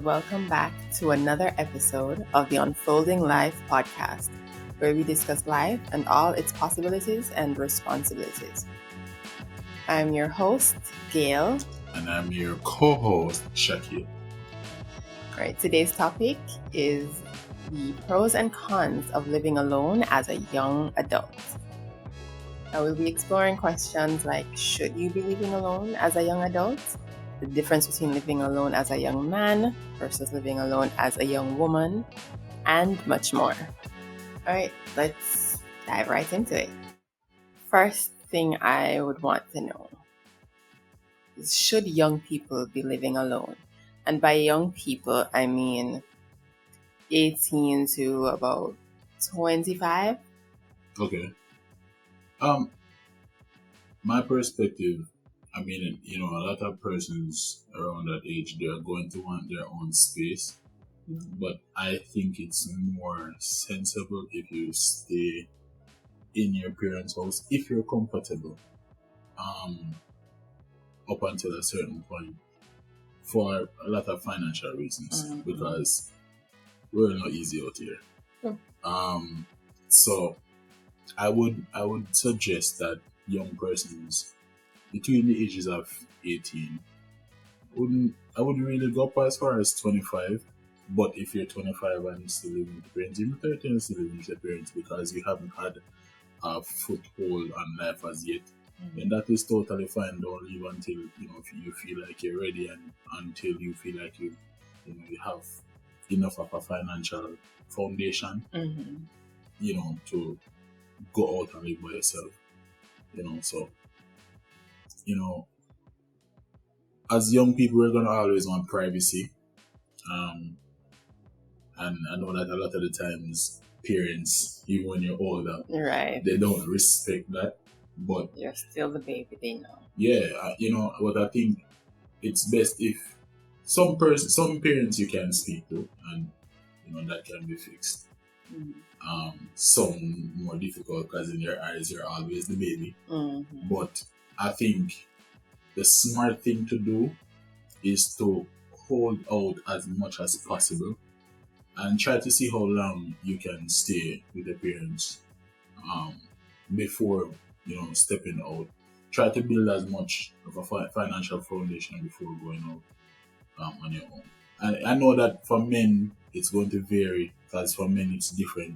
welcome back to another episode of the Unfolding Life podcast, where we discuss life and all its possibilities and responsibilities. I'm your host, Gail. And I'm your co-host, Shakil. All right, today's topic is the pros and cons of living alone as a young adult. I will be exploring questions like, should you be living alone as a young adult? The difference between living alone as a young man versus living alone as a young woman, and much more. All right, let's dive right into it. First thing I would want to know is, should young people be living alone? And by young people, I mean 18 to about 25. Okay. My perspective, a lot of persons around that age, they are going to want their own space. Mm-hmm. But I think it's more sensible if you stay in your parents' house if you're comfortable. Up until a certain point, for a lot of financial reasons, Mm-hmm. because we're not easy out here. Mm-hmm. So I would suggest that young persons between the ages of 18 I wouldn't really go up as far as 25. But if you're 25 and you still living with your parents, even 30 and still living with your parents because you haven't had a foothold on life as yet, then that is totally fine. Don't leave until you feel like you're ready, and until you feel like you have enough of a financial foundation, Mm-hmm. to go out and live by yourself. So as young people, we're gonna always want privacy. And I know that a lot of the times parents, even when you're older, Right. they don't respect that. But You're still the baby, they know. yeah, what I think, it's best if some parents you can speak to, and that can be fixed. Mm-hmm. Some more difficult because in your eyes you're always the baby. Mm-hmm. But I think the smart thing to do is to hold out as much as possible and try to see how long you can stay with the parents before stepping out. Try to build as much of a financial foundation before going out on your own. And I know that for men it's going to vary, because for men it's different,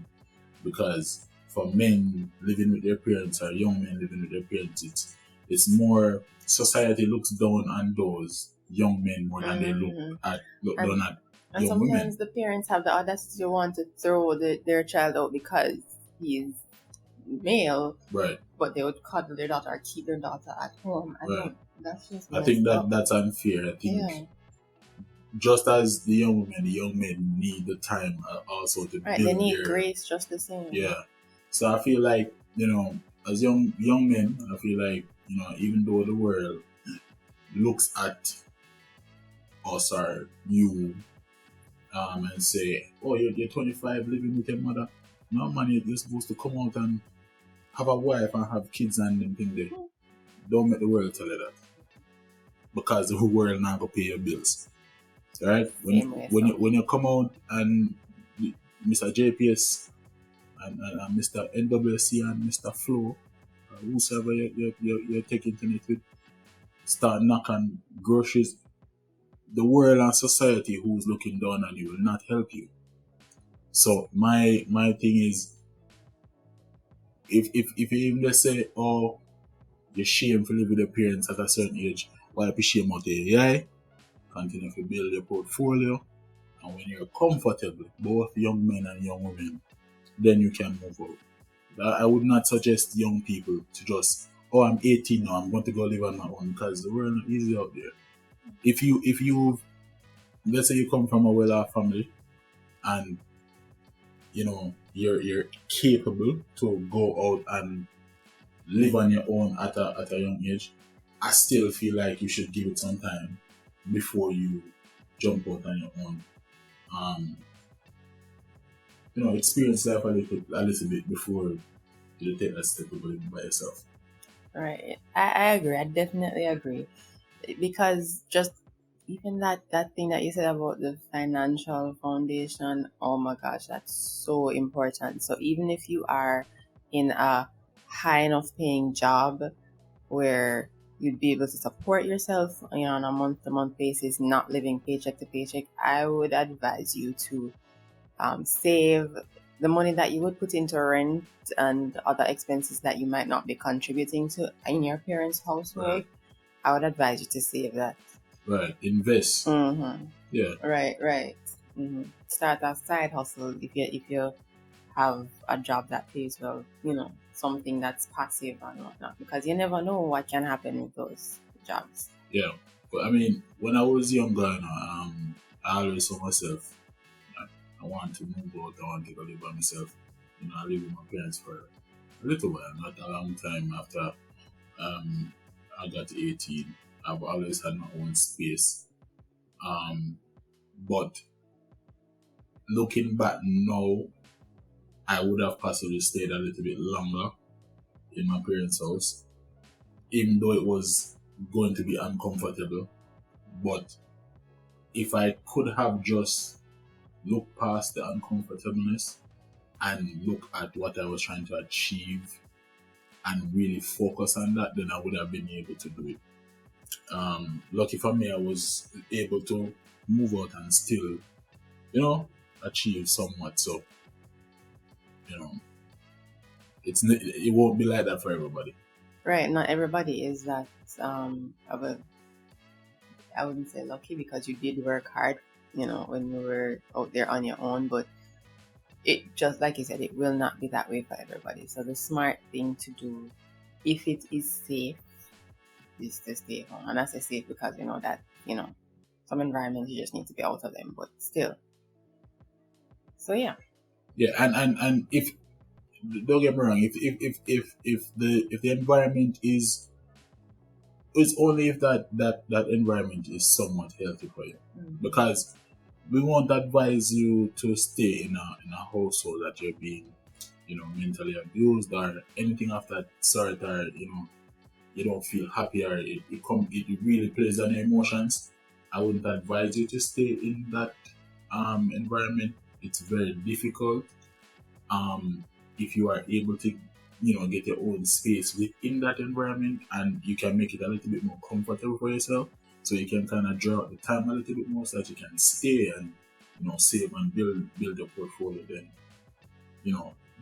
because for men living with their parents, or young men living with their parents, it's more, society looks down on those young men more than they look down at and young sometimes women. the parents have the audacity to want to throw their child out because he's male, Right. but they would cuddle their daughter or keep their daughter at home. Right. That's just I think messed up. that's unfair. I think just as the young men need the time also to Right, build they need their grace just the same. Yeah. So I feel like, as young men, I feel like, even though the world looks at us or you and say, oh, you're 25 living with your mother. No, man, you're supposed to come out and have a wife and have kids and them things there. Don't make the world tell you that, because the world not gonna pay your bills. Right? When you come out and Mr. JPS and Mr. NWC and Mr. Flo, whosoever you're taking to meet with, start knocking groceries, the world and society who's looking down on you will not help you. So my thing is, if you even just say, oh, you're shame for living with your parents at a certain age, why be shame out there? Continue to build your portfolio, and when you're comfortable, both young men and young women, then you can move out. I would not suggest young people to just, oh, I'm 18 now, I'm going to go live on my own, because the world is easy out there. If you let's say you come from a well-off family and you're capable to go out and live on your own at a young age, I still feel like you should give it some time before you jump out on your own. Experience life a little bit before you take that step of living by yourself. Right. I agree. I definitely agree. Because just even that thing that you said about the financial foundation, oh my gosh, that's so important. So even if you are in a high enough paying job where you'd be able to support yourself, on a month to month basis, not living paycheck to paycheck, I would advise you to save the money that you would put into rent and other expenses that you might not be contributing to in your parents' household. Right. I would advise you to save that. Right. Invest. Mm-hmm. Yeah. Right. Start a side hustle if you have a job that pays well, something that's passive and whatnot, because you never know what can happen with those jobs. Yeah. But I mean, when I was younger, I always saw myself. I want to move out. I want to go live by myself. I live with my parents for a little while, not a long time after um, I got 18. I've always had my own space. Um, but looking back now, I would have possibly stayed a little bit longer in my parents' house, even though it was going to be uncomfortable. But if I could have just looked past the uncomfortableness and look at what I was trying to achieve and really focus on that, then I would have been able to do it. Lucky for me, I was able to move out and still, achieve somewhat. So, it won't be like that for everybody. Right, not everybody is that I wouldn't say lucky, because you did work hard, when you were out there on your own, but it, just like you said, it will not be that way for everybody. So the smart thing to do, if it is safe, is to stay home. And I say safe because that, some environments you just need to be out of them, but still. So yeah. Yeah, and if don't get me wrong, if the environment is, it's only if that environment is somewhat healthy for you, because we won't advise you to stay in a household that you're being, mentally abused or anything of that sort, or you don't feel happy, or it really plays on your emotions. I wouldn't advise you to stay in that environment. It's very difficult. If you are able to, get your own space within that environment, and you can make it a little bit more comfortable for yourself, so you can kind of draw out the time a little bit more, so that you can stay and, save and build your portfolio. Then,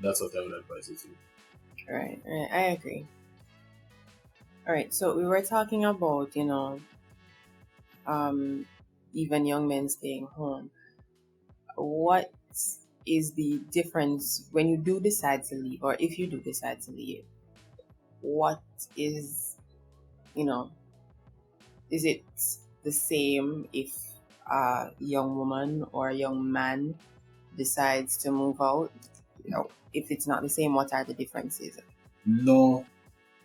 that's what I would advise you to do. Right. I agree. All right. So we were talking about, even young men staying home. What is the difference when you do decide to leave, or if you do decide to leave? What is, is it the same if a young woman or a young man decides to move out? If it's not the same, what are the differences? No,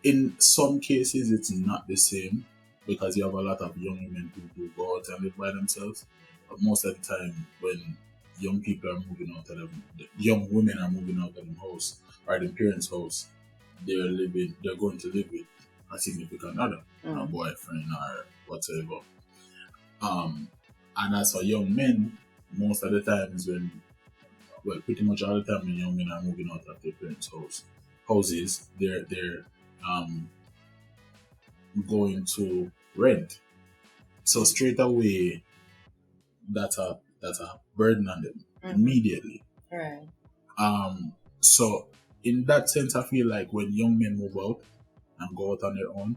in some cases it's not the same, because you have a lot of young women who do go out and live by themselves. But most of the time, when young people are moving out of them, young women are moving out of their house or their parents' house, they're going to live with a significant other, a boyfriend or whatever. And as for young men, most of the times pretty much all the time when young men are moving out of their parents' houses, they're going to rent. So straight away, that's a burden on them immediately. Right. So in that sense, I feel like when young men move out and go out on their own,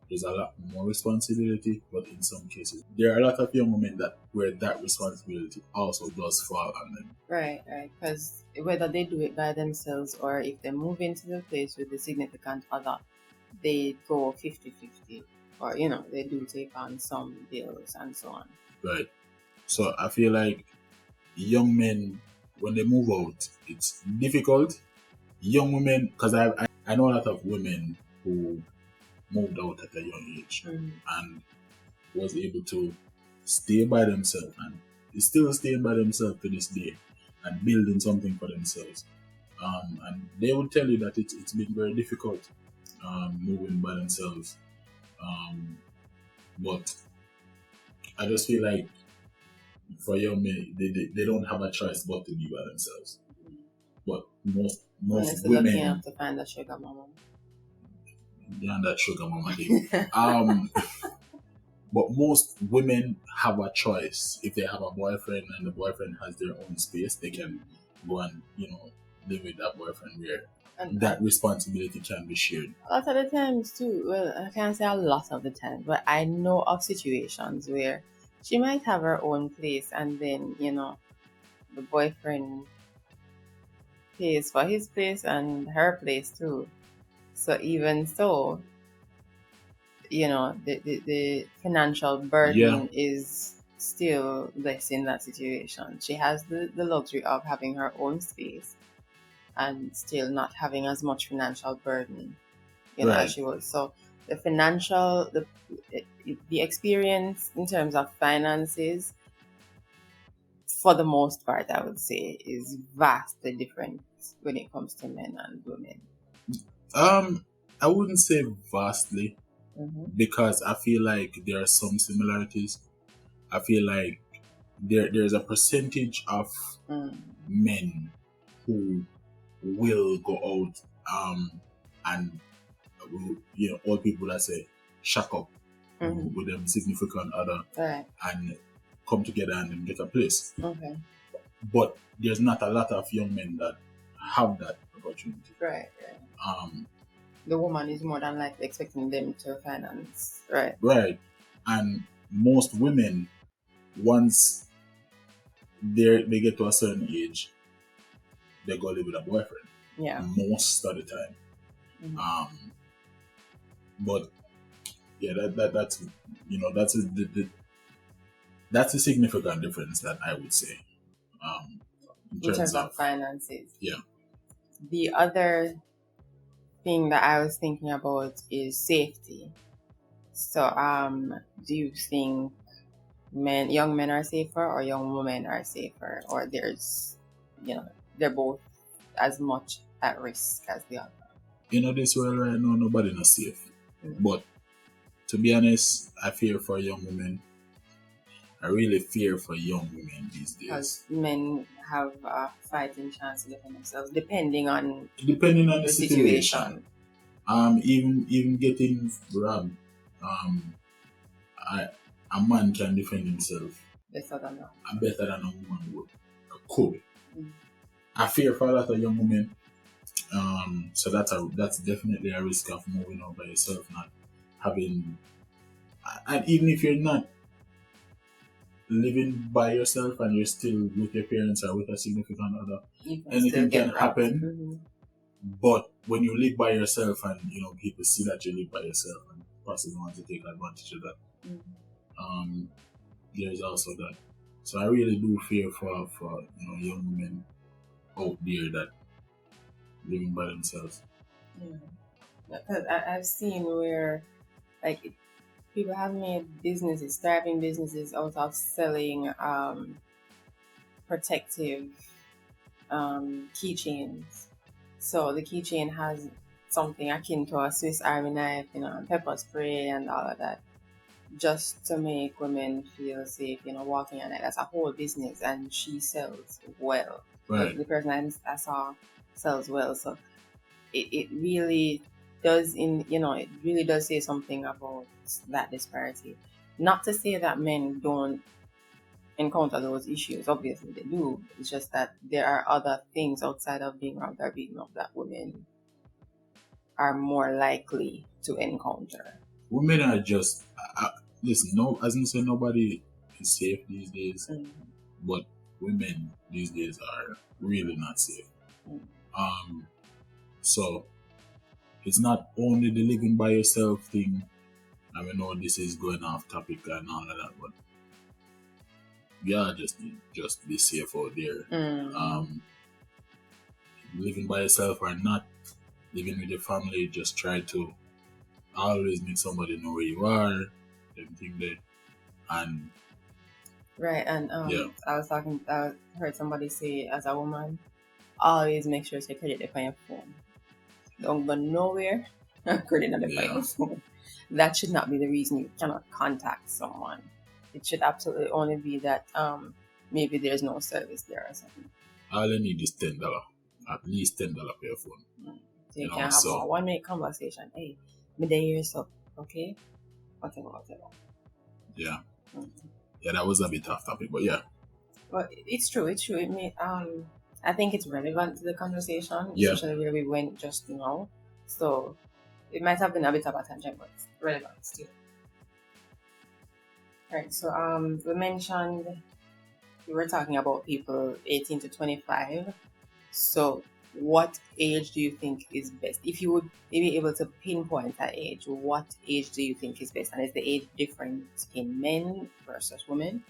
there's a lot more responsibility. But in some cases, there are a lot of young women where that responsibility also does fall on them. Right. Because whether they do it by themselves or if they move into the place with the significant other, they go 50-50, or they do take on some bills and so on. Right. So I feel like young men, when they move out, it's difficult. Young women, because I know a lot of women who moved out at a young age and was able to stay by themselves, and is still staying by themselves to this day and building something for themselves. And they will tell you that it's been very difficult moving by themselves. But I just feel like for young men, they don't have a choice but to be by themselves. But most Honestly, looking women, out to find a sugar mama. yeah, that sugar mama thing. But most women have a choice. If they have a boyfriend and the boyfriend has their own space, they can go and live with that boyfriend where And that responsibility can be shared. a lot of the times too, well, I can't say a lot of the time, but I know of situations where she might have her own place and then, the boyfriend pays for his place and her place too. So even so, the financial Yeah, burden is still less in that situation. She has the luxury of having her own space and still not having as much financial burden, as right. she was. So the experience in terms of finances, for the most part, I would say, is vastly different when it comes to men and women. I wouldn't say vastly Mm-hmm. because I feel like there are some similarities. I feel like there's a percentage of Mm. men who will go out and all people that say shack up Mm-hmm. with them significant other Right. and come together and then get a place. Okay. But there's not a lot of young men that have that opportunity. Right. Right. Um, The woman is more than likely expecting them to finance. Right. right. And most women, once they get to a certain age, they go live with a boyfriend. Yeah. Most of the time. Mm-hmm. But yeah, that's that's a significant difference that I would say. In In terms terms of of finances. yeah. The other thing that I was thinking about is safety. So, do you think young men are safer or young women are safer, or they're both as much at risk as the other? This world right now, nobody not safe. Mm. But to be honest, I fear for young women. I really fear for young women these Because days. men have a fighting chance to defend themselves, depending on Depending on the the situation. situation. Even getting robbed, I, a man can defend himself Better than that. better than a woman could. Mm. I fear for a lot of young women. So that's definitely a risk of moving out by yourself, not having, and even if you're not living by yourself and you're still with your parents or with a significant other, You can still anything can get robbed. happen. Mm-hmm. But when you live by yourself and people see that you live by yourself and possibly want to take advantage of that, Mm-hmm. there's also that. So I really do fear for young women out there that living by themselves. Yeah. Because I've seen where, like, people have made businesses, thriving businesses, out of selling protective keychains. So the keychain has something akin to a Swiss Army knife, and pepper spray and all of that, just to make women feel safe, walking on it. That's a whole business, and she sells well. Right. The person I saw sells well, so it really does it really does say something about that disparity. Not to say that men don't encounter those issues, obviously they do. It's just that there are other things outside of being robbed or beaten up that women are more likely to encounter. Women are just listen. No, as I say, nobody is safe these days. Mm. But women these days are really not safe. Mm. So it's not only the living by yourself thing. I mean, know this is going off topic and all of that, but yeah, just be safe out there. Mm. Living by yourself or not, living with your family, just try to always make somebody know where you are, everything there, and Right, and yeah, I heard somebody say, as a woman, always make sure to credit it on your phone. Don't go nowhere, credit on the yeah, phone. That should not be the reason you cannot contact someone. It should absolutely only be that maybe there's no service there or something. All you need is $10, at least $10 per phone. So you can have a 1 minute conversation. Hey, midday here, so okay, whatever. Yeah, yeah, that was a bit off topic, but yeah. But it's true. It may, I think it's relevant to the conversation, Yeah. especially where we went just now. So it might have been a bit of a tangent, but it's relevant still. Right. So we mentioned we were talking about people 18 to 25. So what age do you think is best? If you would be able to pinpoint that age, what age do you think is best? And is the age different in men versus women?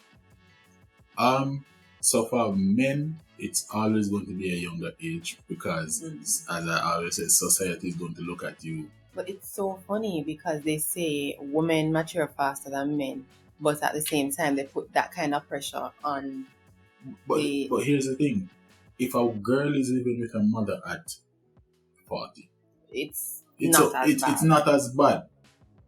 So for men, it's always going to be a younger age because, as I always say, society is going to look at you. But it's so funny because they say women mature faster than men, but at the same time they put that kind of pressure on. But here's the thing: if a girl is living with her mother at 40, it's not as bad.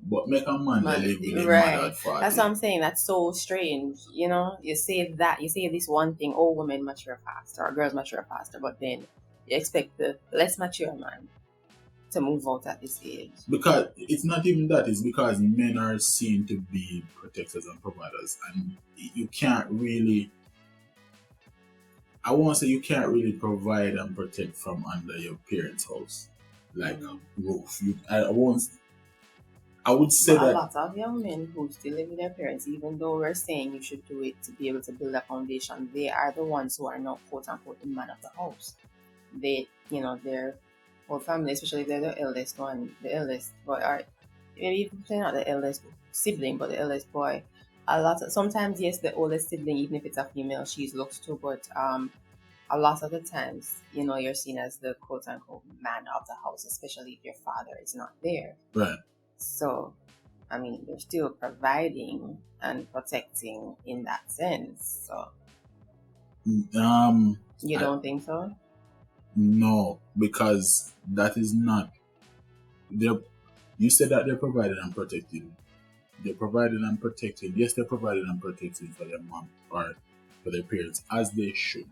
But make a man that live with his mother at 40. That's what I'm saying. That's so strange. You know, you say this one thing, oh, women mature faster or girls mature faster, but then you expect the less mature man to move out at this age. Because it's not even that, it's because men are seen to be protectors and providers, and you can't really, I won't say you can't really provide and protect from under your parents' house, like a roof. I would say that a lot of young men who still live with their parents, even though we're saying you should do it to be able to build a foundation, they are the ones who are not quote unquote the man of the house. They, their whole family, especially if they're the eldest boy, or maybe even they're not the eldest sibling, but the eldest boy. Sometimes, yes, the oldest sibling, even if it's a female, she's looked to, but a lot of the times, you're seen as the quote unquote man of the house, especially if your father is not there. Right. So, I mean, they're still providing and protecting in that sense. So, you don't think so? No, because that is not. You said that they're providing and protecting. They're providing and protecting. Yes, they're providing and protecting for their mom or for their parents, as they should.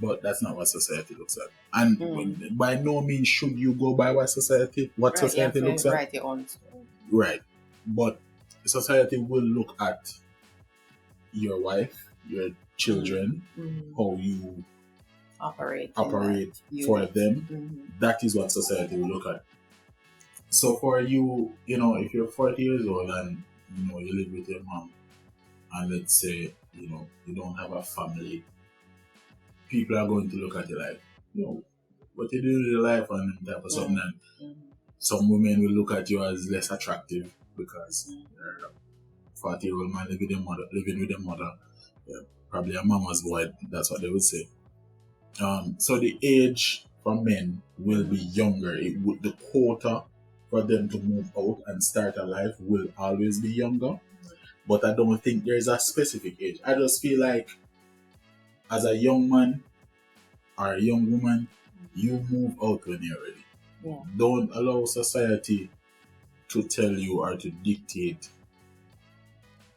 But that's not what society looks at. And by no means should you go by what society looks at. Write your own story. Right. But society will look at your wife, your children, how you operate for them. That is what society will look at. So for you, if you're 40 years old and you live with your mom, and let's say you don't have a family, people are going to look at you like, what you do with your life and type of something. And some women will look at you as less attractive because you're a 40-year-old man living with their mother. Yeah, probably a mama's boy, that's what they would say. So the age for men will be younger. The quota for them to move out and start a life will always be younger. But I don't think there's a specific age. I just feel like as a young man or a young woman, you move out when you're ready. Yeah. Don't allow society to tell you or to dictate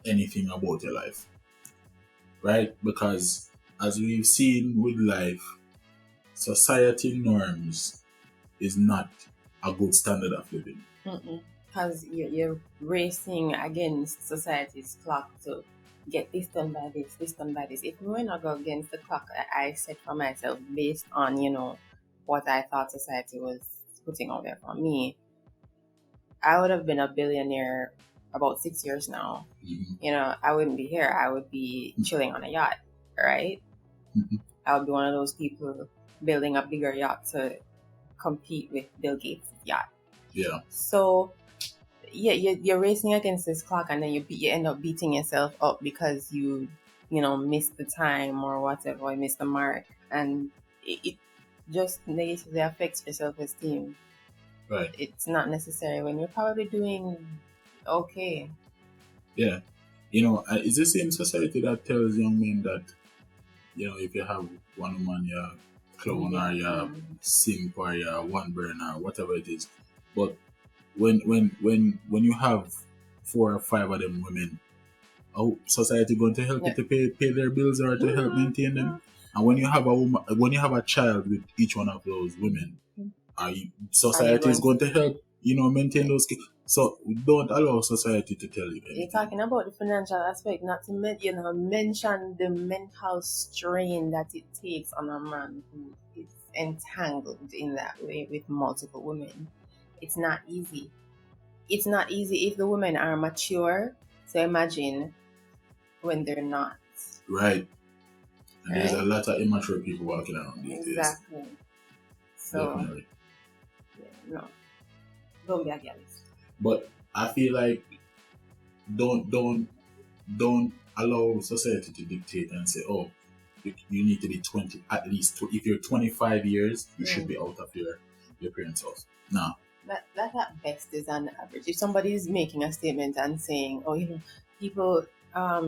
anything about your life. Right? Because as we've seen with life, society norms is not a good standard of living. Because you're racing against society's clock to get this done by this done by this. If we were not go against the clock I set for myself based on, what I thought society was putting out there for me, I would have been a billionaire about 6 years now. I wouldn't be here. I would be chilling on a yacht, right? I would be one of those people building a bigger yacht to compete with Bill Gates' yacht. Yeah. So, yeah, you're racing against this clock, and then you end up beating yourself up because you missed the time or whatever, you missed the mark, and it just negatively affects your self-esteem. Right. It's not necessary when you're probably doing okay. Yeah. It's the same society that tells young men that, if you have one woman, you're clown or you're simp or you're one burner or whatever it is. But when you have 4 or 5 of them women how society going to help you to pay their bills or to help maintain them. And when you have a woman, when you have a child with each one of those women, society is going to help, maintain those kids. So don't allow society to tell you anything. You're talking about the financial aspect, not to mention the mental strain that it takes on a man who is entangled in that way with multiple women. It's not easy. It's not easy if the women are mature. So imagine when they're not. Right. And there's a lot of immature people walking around these days. Exactly. So, definitely. No. Don't be a gallus. But I feel like don't allow society to dictate and say, oh, you need to be 20 at least. If you're 25 years, you should be out of your parents' house. No. That at best is an average. If somebody is making a statement and saying, oh, people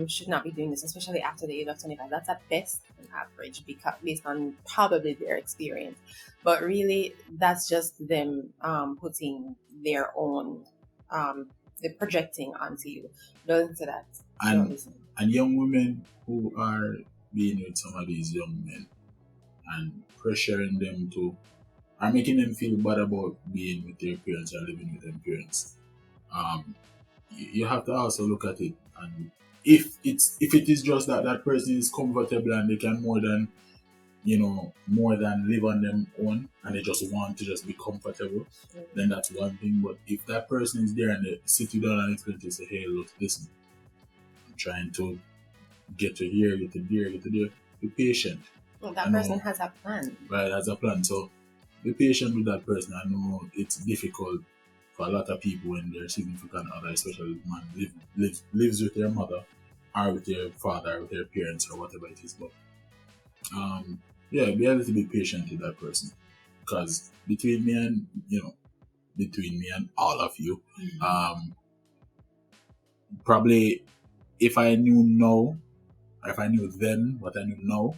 should not be doing this, especially after the age of 25, that's at best an average because based on probably their experience. But really, that's just them putting their own, they're projecting onto you. Don't say that. And young women who are being with some of these young men and pressuring them to, are making them feel bad about being with their parents or living with their parents. You have to also look at it, and if it is just that person is comfortable and they can more than live on their own and they just want to just be comfortable, then that's one thing. But if that person is there and they sit you down and explain to you, say, hey, look, listen, I'm trying to get to here, get to there, get to there, be patient. Well, that person has a plan. Right, has a plan. So be patient with that person. I know it's difficult for a lot of people when their significant other, especially man, lives with their mother or with their father or with their parents or whatever it is. But be able to be patient with that person, because between me and all of you, probably if I knew then what I knew now,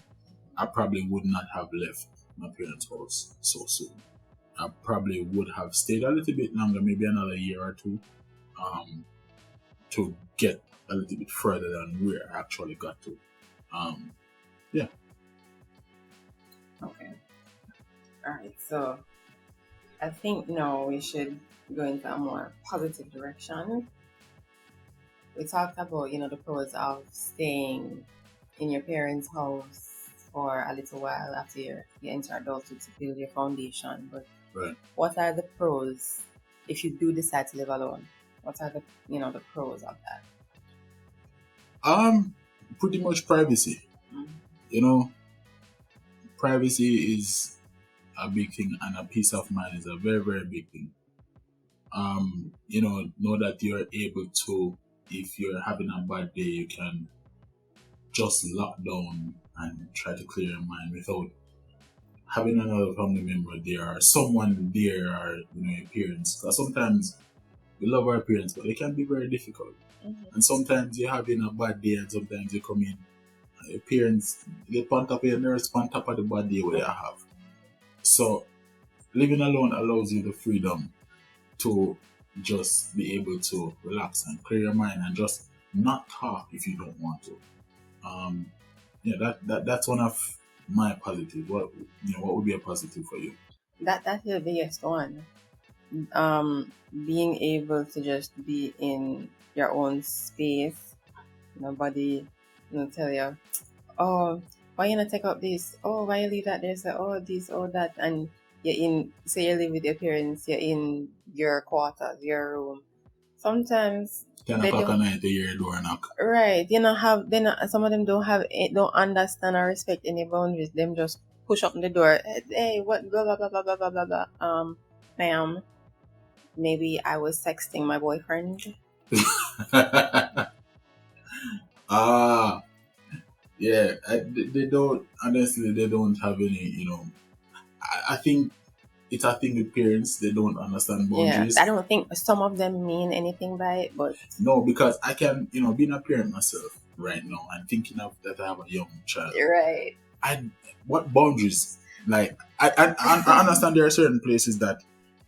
I probably would not have left my parents' house so soon. I probably would have stayed a little bit longer, maybe another year or two, to get a little bit further than where I actually got to. Okay. All right. So I think now we should go into a more positive direction. We talked about, the pros of staying in your parents' house for a little while after you enter adulthood to build your foundation. But what are the pros if you do decide to live alone? What are the the pros of that? Pretty much privacy. Privacy is a big thing, and a peace of mind is a very, very big thing. Know that you're able to, if you're having a bad day, you can just lock down and try to clear your mind without having another family member there or someone there or your parents. Because sometimes we love our parents, but they can be very difficult. And sometimes you're having a bad day, and sometimes you come in, and your parents get on top of your nerves, on top of the bad day where you have. So living alone allows you the freedom to just be able to relax and clear your mind and just not talk if you don't want to. That's one of my positive. What would be a positive for you? That's the biggest one. Being able to just be in your own space. Nobody tell you, oh, why you not take up this? Oh, why you leave that there? So, oh, this, oh, that, and you live with your parents. You're in your quarters, your room. Sometimes 10 o'clock at night, they hear your door knock. Right. Some of them don't understand or respect any boundaries. Them just push up the door. Hey, what? Blah blah blah blah blah blah blah. Ma'am, maybe I was texting my boyfriend. Yeah. They don't. Honestly, they don't have any. I think it's a thing with parents. They don't understand boundaries. Yeah, I don't think some of them mean anything by it, but no, because I can, being a parent myself right now, I'm thinking of that I have a young child. Right. What boundaries? Like I understand there are certain places that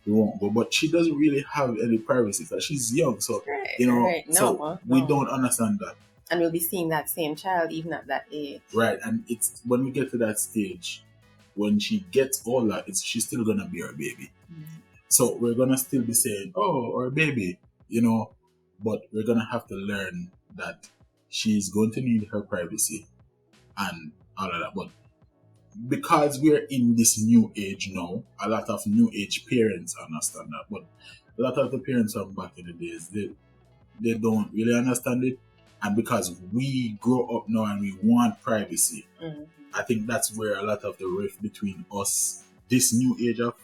we won't go, but she doesn't really have any privacy because she's young. So right. we don't understand that. And we'll be seeing that same child even at that age. Right, and it's when we get to that stage, when she gets older, she's still gonna be our baby. So we're gonna still be saying, "Oh, our baby," but we're gonna have to learn that she's going to need her privacy and all of that. But because we're in this new age now, a lot of new age parents understand that. But a lot of the parents from back in the days, they don't really understand it. And because we grow up now and we want privacy, I think that's where a lot of the rift between us, this new age of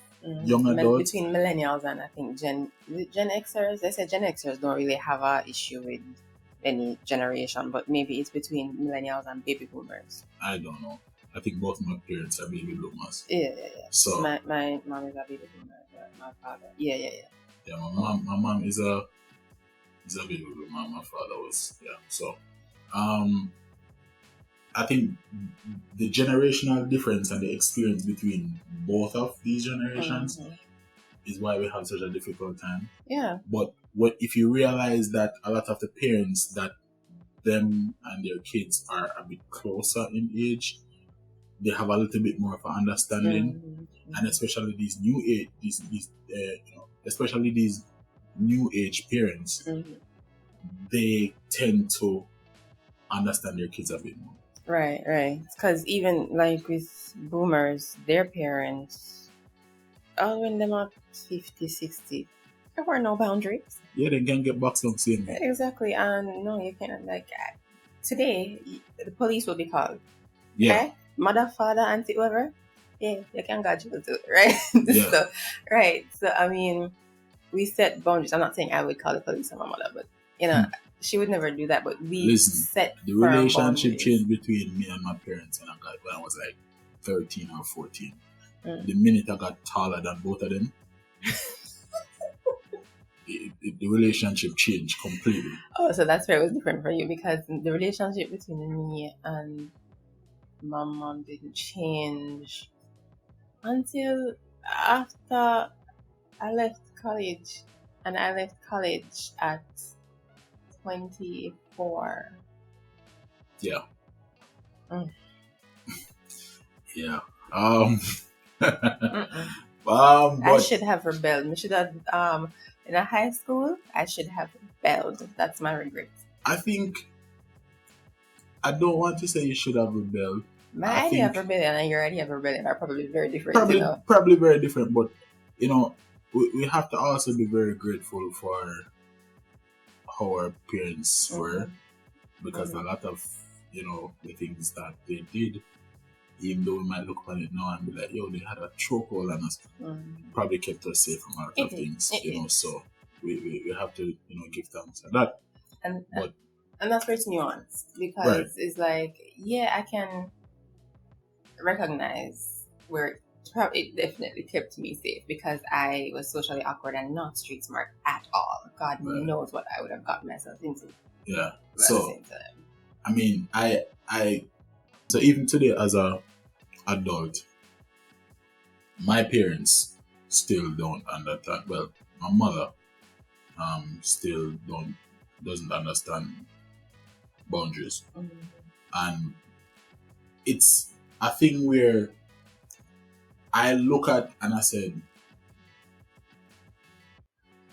young adults. Between millennials and I think Gen Xers. They say Gen Xers don't really have an issue with any generation, but maybe it's between millennials and baby boomers. I don't know. I think both my parents are baby boomers. Yeah. So my mom is a baby boomer. My father. Yeah. Yeah, my mom is a baby boomer. My father was. Yeah. So, I think the generational difference and the experience between both of these generations is why we have such a difficult time. Yeah. But if you realize that a lot of the parents that them and their kids are a bit closer in age, they have a little bit more of an understanding, and especially these new age, especially these new age parents, they tend to understand their kids a bit more. Right. Because even like with boomers, their parents, when them are 50, 60, there were no boundaries. Yeah, they can get boxed on same. Exactly. And no, you can't. Like, today, the police will be called. Yeah. Right? Mother, father, auntie, whoever. Yeah, you can go jail too, right? Yeah. So, right. So, I mean, we set boundaries. I'm not saying I would call the police on my mother, but, she would never do that, but we set the relationship boundaries. changed between me and my parents when I was like 13 or 14. The minute I got taller than both of them, the relationship changed completely. Oh, so that's where it was different for you, because the relationship between me and my mom didn't change until after I left college. And I left college at 24. Yeah. Yeah. I should have rebelled. I should have, in a high school, I should have rebelled. That's my regret. I think, I don't want to say you should have rebelled. My idea of rebellion and your idea of rebellion are probably very different. Probably very different, but, we have to also be very grateful for how our parents were, because a lot of, the things that they did, even though we might look on it now and be like, yo, they had a chokehold on us, probably kept us safe from a lot of things, so we have to, give thanks for that. And that's where it's nuanced, because it's like, yeah, I can recognize where it definitely kept me safe, because I was socially awkward and not street smart at all. God knows what I would have gotten myself into. Yeah. So, I mean, so even today as a adult, my parents still don't understand. Well, my mother still doesn't understand boundaries, and it's a thing where I look at and I said,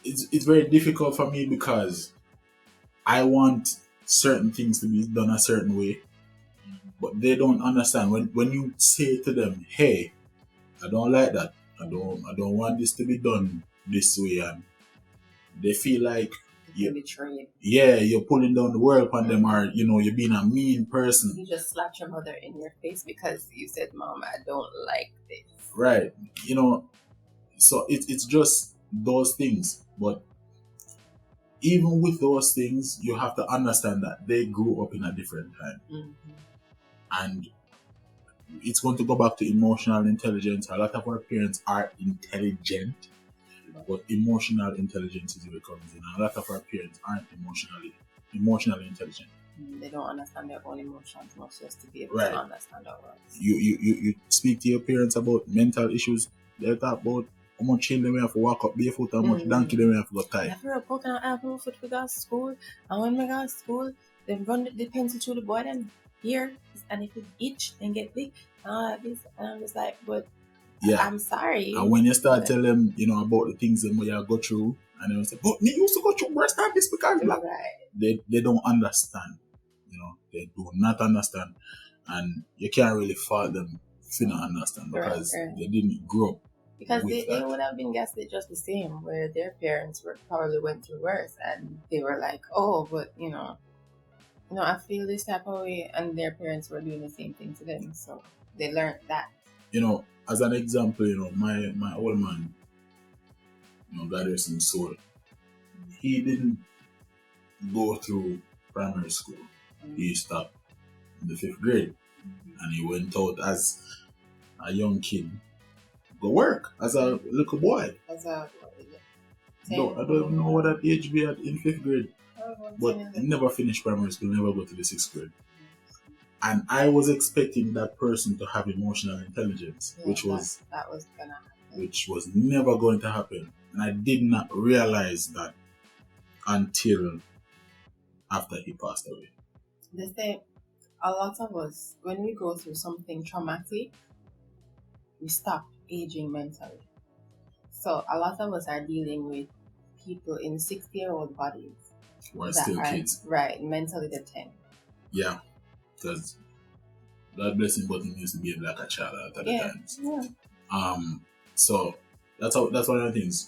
it's very difficult for me, because I want certain things to be done a certain way, but they don't understand. When you say to them, hey, I don't like that, I don't want this to be done this way, and they feel like you're betrayed. Yeah, you're pulling down the world on them, or you're being a mean person. You just slapped your mother in your face because you said, Mom, I don't like this. Right. So it's just those things. But even with those things, you have to understand that they grew up in a different time. And it's going to go back to emotional intelligence. A lot of our parents are intelligent, but emotional intelligence is where it comes in. A lot of our parents aren't emotionally intelligent. They don't understand their own emotions, not just to be able to understand our words. You speak to your parents about mental issues, they talk about how much children we have to walk up barefoot, how much donkey they have to go tie. I have to go to school, and when we go to school, Then run the pencil through the board and here, and if it itch, then get big. This, and I'm just like, but Yeah. I'm sorry. And when you start telling them, about the things that you go through, and they say, but me used to go through worse than this because they don't understand. They do not understand. And you can't really fault them if you don't understand because they didn't grow up. Because they would have been gaslit just the same, where their parents probably went through worse, and they were like, oh, but I feel this type of way, and their parents were doing the same thing to them, so they learned that. As an example, my old man, God rest his soul, he didn't go through primary school. He stopped in the 5th grade, and he went out as a young kid, go work as a little boy. No, I don't know what that age be at in 5th grade, but he never finished primary school, never go to the 6th grade. And I was expecting that person to have emotional intelligence, which was never going to happen. And I did not realize that until after he passed away. They say a lot of us, when we go through something traumatic, we stop aging mentally. So a lot of us are dealing with people in 60-year-old bodies who are still kids. Right, mentally they're 10. Yeah, because that blessing button used to be like a child at the times. Yeah. So that's one of the things,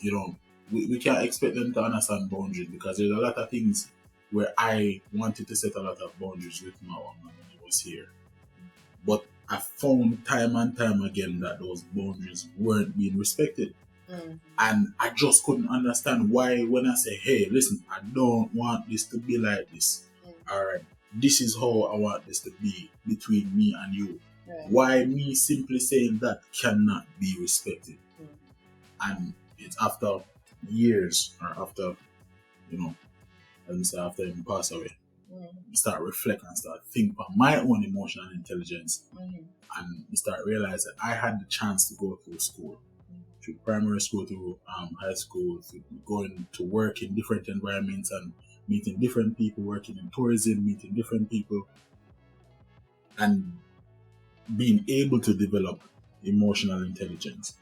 we can't expect them to understand boundaries because there's a lot of things where I wanted to set a lot of boundaries with my own man when he was here. But I found time and time again that those boundaries weren't being respected. And I just couldn't understand why when I say, hey, listen, I don't want this to be like this. All right, this is how I want this to be between me and you. Why me simply saying that cannot be respected? And it's after years or after, after him pass away, start reflect and start think about my own emotional intelligence, and start realize that I had the chance to go through school, through primary school, through high school, through going to work in different environments and meeting different people, working in tourism, meeting different people, and being able to develop emotional intelligence,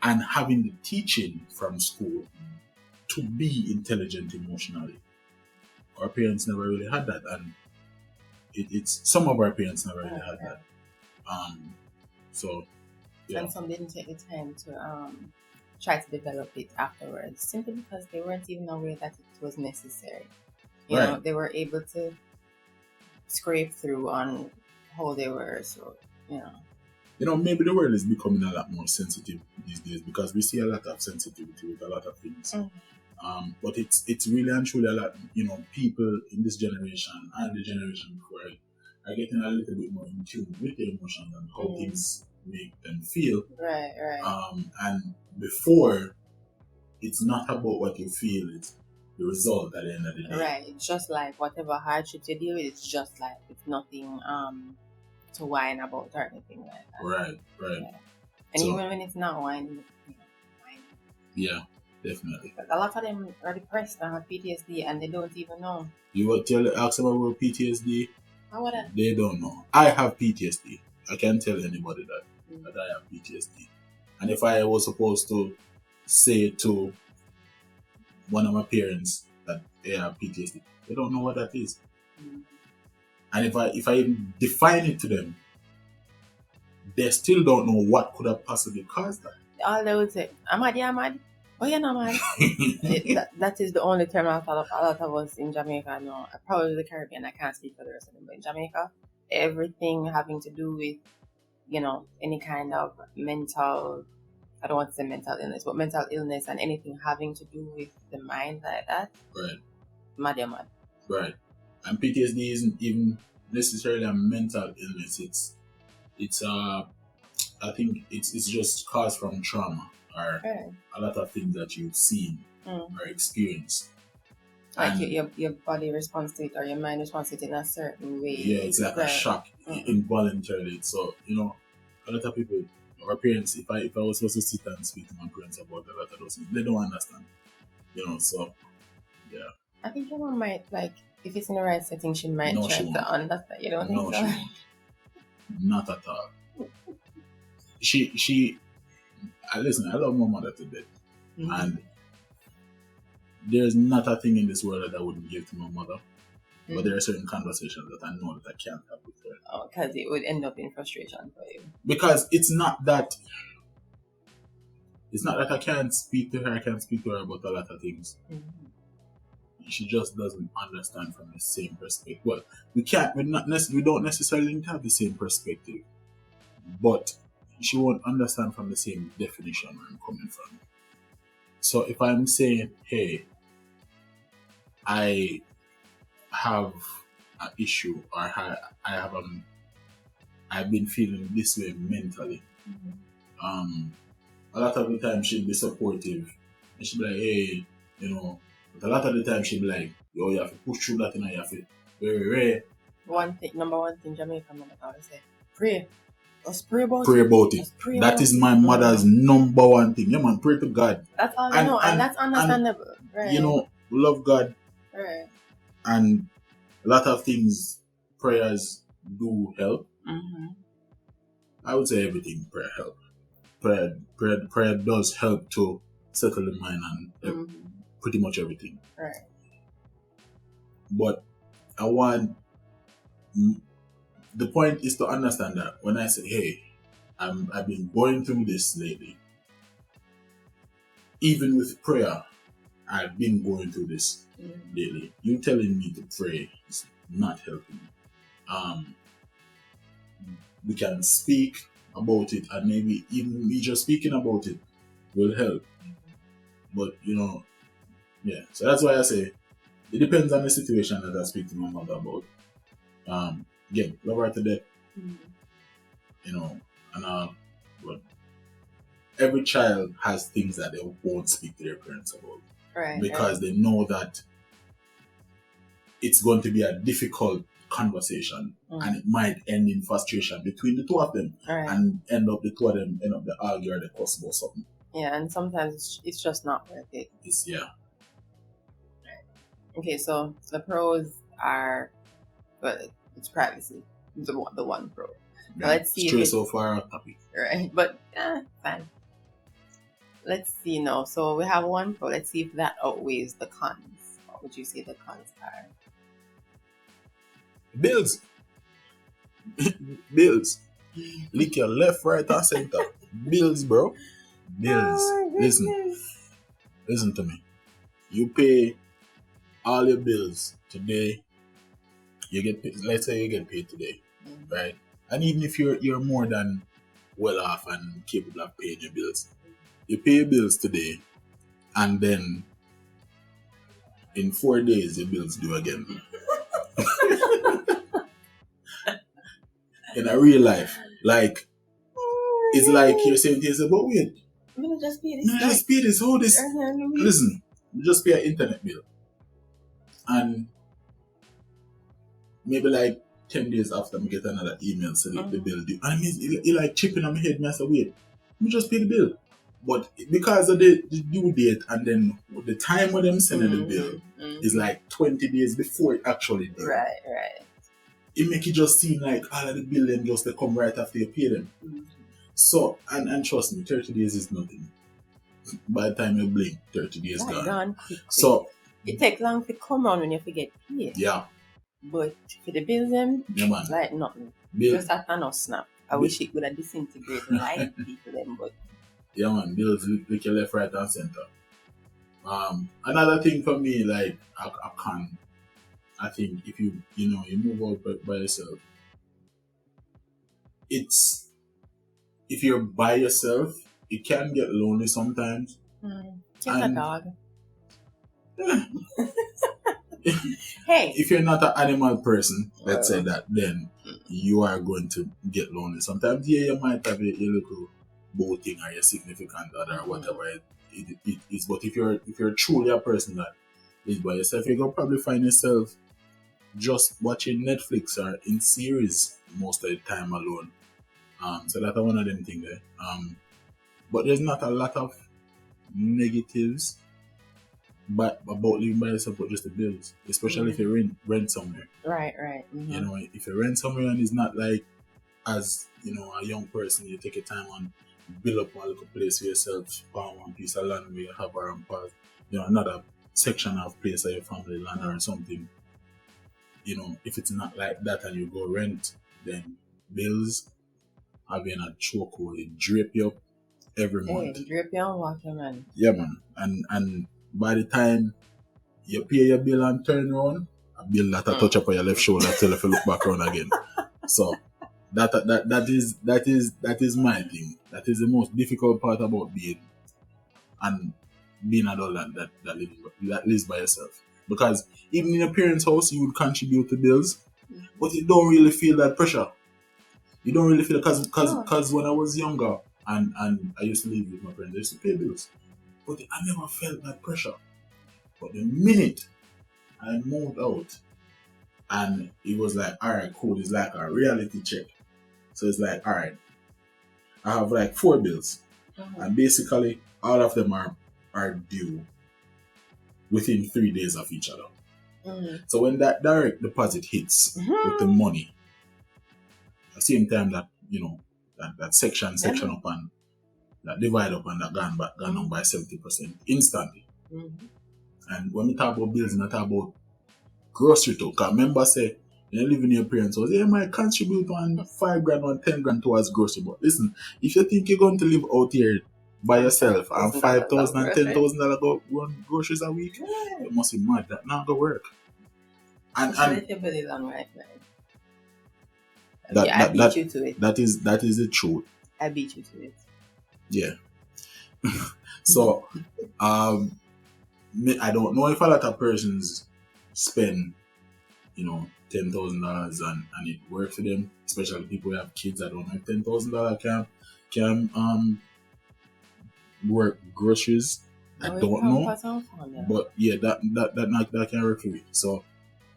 and having the teaching from school to be intelligent emotionally. Our parents never really had that, and it's some of our parents never really had that. So, yeah. And some didn't take the time to try to develop it afterwards, simply because they weren't even aware that it was necessary. You know, they were able to scrape through on how they were. So, maybe the world is becoming a lot more sensitive these days because we see a lot of sensitivity with a lot of things. But it's really and truly a lot, people in this generation and the generation before are getting a little bit more in tune with their emotions and how things make them feel. Right. And before, it's not about what you feel, it's the result at the end of the day. Right. It's just like whatever hardships you deal with, it's just like it's nothing to whine about or anything like that. Right. Yeah. And even when it's not whining, whine. Yeah, definitely. But a lot of them are depressed and have PTSD and they don't even know. You would ask them about PTSD? How would I? They don't know. I have PTSD. I can't tell anybody that I have PTSD. And if I was supposed to say to one of my parents that they have PTSD, they don't know what that is. And if I even define it to them, they still don't know what could have possibly caused that. All they would say, I'm mad. Oh, you're not mad. That is the only term a lot of us in Jamaica know. Probably the Caribbean, I can't speak for the rest of them, but in Jamaica, everything having to do with, any kind of mental, I don't want to say mental illness, but mental illness and anything having to do with the mind like that. Right. Mad. Right. And PTSD isn't even necessarily a mental illness. It's I think it's just caused from trauma or a lot of things that you've seen or experienced. Like your body responds to it or your mind responds to it in a certain way. Yeah, it's like a shock involuntarily. So, a lot of people, our parents, if I was supposed to sit and speak to my parents about a lot of those things, they don't understand. So, yeah. I think your mom might If it's in the right setting, she might No, try she to won't. understand. You don't No, think she so? won't. Not at all. She. Listen, I love my mother to death, and there's not a thing in this world that I wouldn't give to my mother. But there are certain conversations that I know that I can't have with her. Oh, because it would end up in frustration for you. Because it's not that I can't speak to her. I can't speak to her about a lot of things. She just doesn't understand from the same perspective. Well, we don't necessarily need to have the same perspective, but she won't understand from the same definition where I'm coming from. So if I'm saying, hey, I have an issue, or I've been feeling this way mentally. A lot of the time she'll be supportive, and she'll be like, hey, but a lot of the time she'll be like, yo, you have to push through that, you have to very. Number one thing Jamaican mother always say, pray. Just pray about it. That is my mother's number one thing. Yeah, man, pray to God. That's all I know, and that's understandable. Right. Love God. Right. And a lot of things, prayers do help. I would say everything prayer help. Prayer does help to settle the mind and pretty much everything. Right. But the point is to understand that when I say, hey, I've been going through this lately, even with prayer, I've been going through this lately. You telling me to pray is not helping me. We can speak about it, and maybe even me just speaking about it will help. But yeah. So that's why I say it depends on the situation that I speak to my mother about. Again, love her to death. But every child has things that they won't speak to their parents about. Right. Because they know that it's going to be a difficult conversation and it might end in frustration between the two of them, and the two of them end up the argue or the cuss about something. Yeah, and sometimes it's just not worth it. Okay, so the pros are, well, it's privacy. The one pro. Yeah, let's see. Straight so far off topic. Right, but fine. Let's see now. So we have one pro. Let's see if that outweighs the cons. What would you say the cons are? Bills. Bills. Lick your left, right, and center. Bills, bro. Bills. Listen to me. You pay all your bills today. You get paid, let's say you get paid today, right? And even if you're more than well off and capable of paying your bills, you pay your bills today, and then in 4 days your bills due again. In a real life, like it's like you're saying things about wait. I'm gonna just pay this. Listen, you just pay an internet bill, and maybe like 10 days after, I get another email saying the bill due. And I mean, it like chipping on my head. I say, wait, let me just pay the bill. But because of the due date and then the time when them sending the bill is like 20 days before it actually due. Right. It make it just seem like all of the bill them just they come right after you pay them. So, and trust me, 30 days is nothing. By the time you blink, 30 days gone. Quick. So, it takes long to come on when you forget paid. Yeah. But for the bills them, like nothing. Just a no snap. I wish it would have disintegrated like people them, but yeah, man, bills lick your left, right, and center. Another thing for me, like I think if you move out by yourself, it's if you're by yourself, it can get lonely sometimes. Take a dog. Hey, if you're not an animal person, let's say that, then you are going to get lonely. Sometimes, you might have a little boating or your significant other or whatever it is. But if you're truly a person that is by yourself, you're gonna probably find yourself just watching Netflix or in series most of the time alone. So that's one of them things there. But there's not a lot of negatives but about living by yourself, but just the bills, especially if you rent somewhere. Right. You know, if you rent somewhere and it's not like, as you know, a young person, you take your time and build up one little place for yourself, on one piece of land where you have around part, you know, another section of place of your family land or something. You know, if it's not like that and you go rent, then bills having a choke will drape you up every month. Drape you on water, man. Yeah, man. And by the time you pay your bill and turn around, a bill that touch up on your left shoulder till if you look back around again. So that is my thing. That is the most difficult part about being an adult that lives by yourself. Because even in your parents' house, you would contribute to bills, but you don't really feel that pressure. You don't really feel it because when I was younger and I used to live with my parents, I used to pay bills, but I never felt that pressure. But the minute I moved out, and it was like, all right, cool. It's like a reality check. So it's like, all right, I have like 4 bills, and basically all of them are due within 3 days of each other. So when that direct deposit hits with the money, at the same time that, you know, that section up and that divide up and that gone down by 70% instantly. And when we talk about bills, we talk about grocery too. Because remember, say, you live in your parents' house, you might contribute on 5 grand or 10 grand towards grocery. But listen, if you think you're going to live out here by yourself and $5,000 and $10,000 go run groceries a week, you must be mad. That not gonna work. And I beat you to it. That is the truth. I beat you to it. Yeah. So, I don't know if a lot of persons spend, you know, $10,000 and it works for them, especially people who have kids. I don't know if $10,000 can work groceries. I don't know, but yeah, that can work for me. So,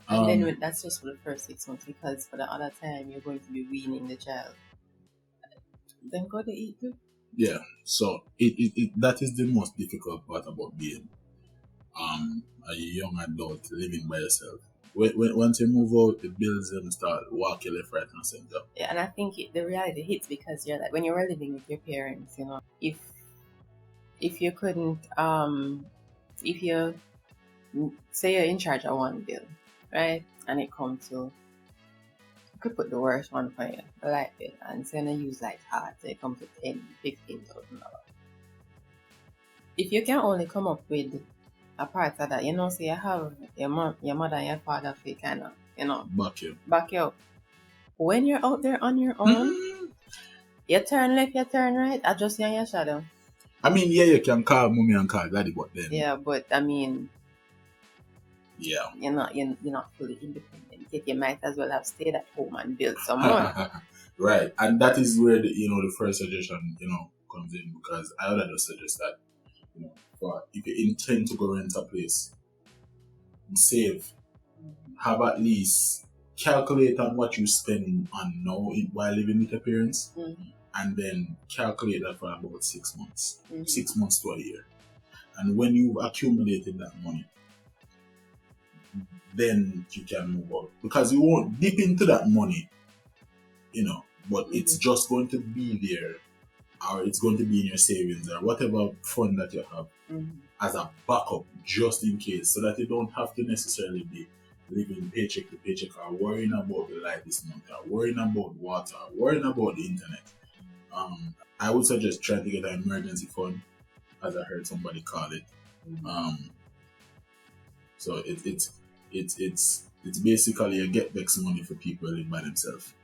and then that's just for the first 6 months, because for the other time you're going to be weaning the child. Then go to eat too. Yeah, so it that is the most difficult part about being a young adult living by yourself. Once you move out, the bills them start walking left, right, and center. Yeah, and I think the reality hits because you're like, when you were living with your parents, you know, if you couldn't, if you say you're in charge of one bill, right, and it comes to, you could put the worst one for you, the light bill, and say you use like hard, so it comes to $15,000. If you can only come up with a part of that, you know, so you have your mother and your father for kind of, you know, back you up. When you're out there on your own, you turn left, you turn right, adjust you on your shadow. I mean, yeah, you can call mommy and call daddy, but then... Yeah, but I mean... Yeah. You're not fully independent. Yet you might as well have stayed at home and built some more. Right. And that is where the first suggestion, comes in, because I would just suggest that, for if you intend to go rent a place, save, have at least calculate on what you spend on now while living with your parents, and then calculate that for about 6 months, 6 months to a year. And when you've accumulated that money, then you can move out, because you won't dip into that money, but it's just going to be there, or it's going to be in your savings or whatever fund that you have as a backup, just in case, so that you don't have to necessarily be living paycheck to paycheck or worrying about the light this month or worrying about water or worrying about the internet. I would suggest trying to get an emergency fund, as I heard somebody call it. So it's basically a get back some money for people who live by themselves.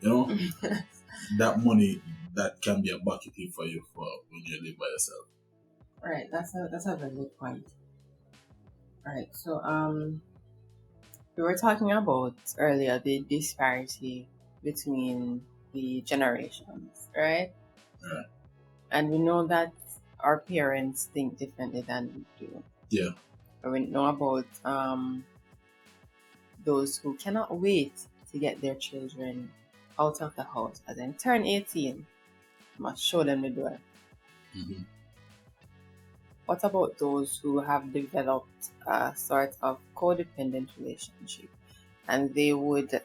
That money that can be a bucket for you for when you live by yourself. Right, that's a very good point. Right, so we were talking about earlier the disparity between the generations, right? Right. And we know that our parents think differently than we do. Yeah. We know about those who cannot wait to get their children out of the house, and then turn 18, must show them the door. what about those who have developed a sort of codependent relationship, and they would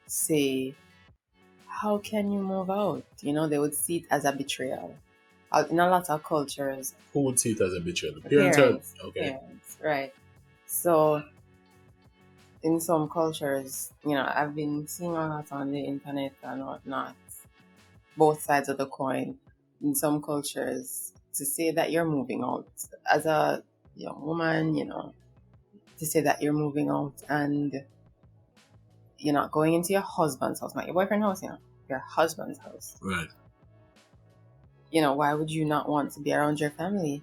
say, how can you move out? They would see it as a betrayal. In a lot of cultures, Who would see it as a betrayal? The parents, okay. parents, right? So in some cultures, I've been seeing a lot on the internet and whatnot, both sides of the coin. In some cultures, to say that you're moving out as a young woman, to say that you're moving out and you're not going into your husband's house, not your boyfriend's house, your husband's house. Right. Why would you not want to be around your family?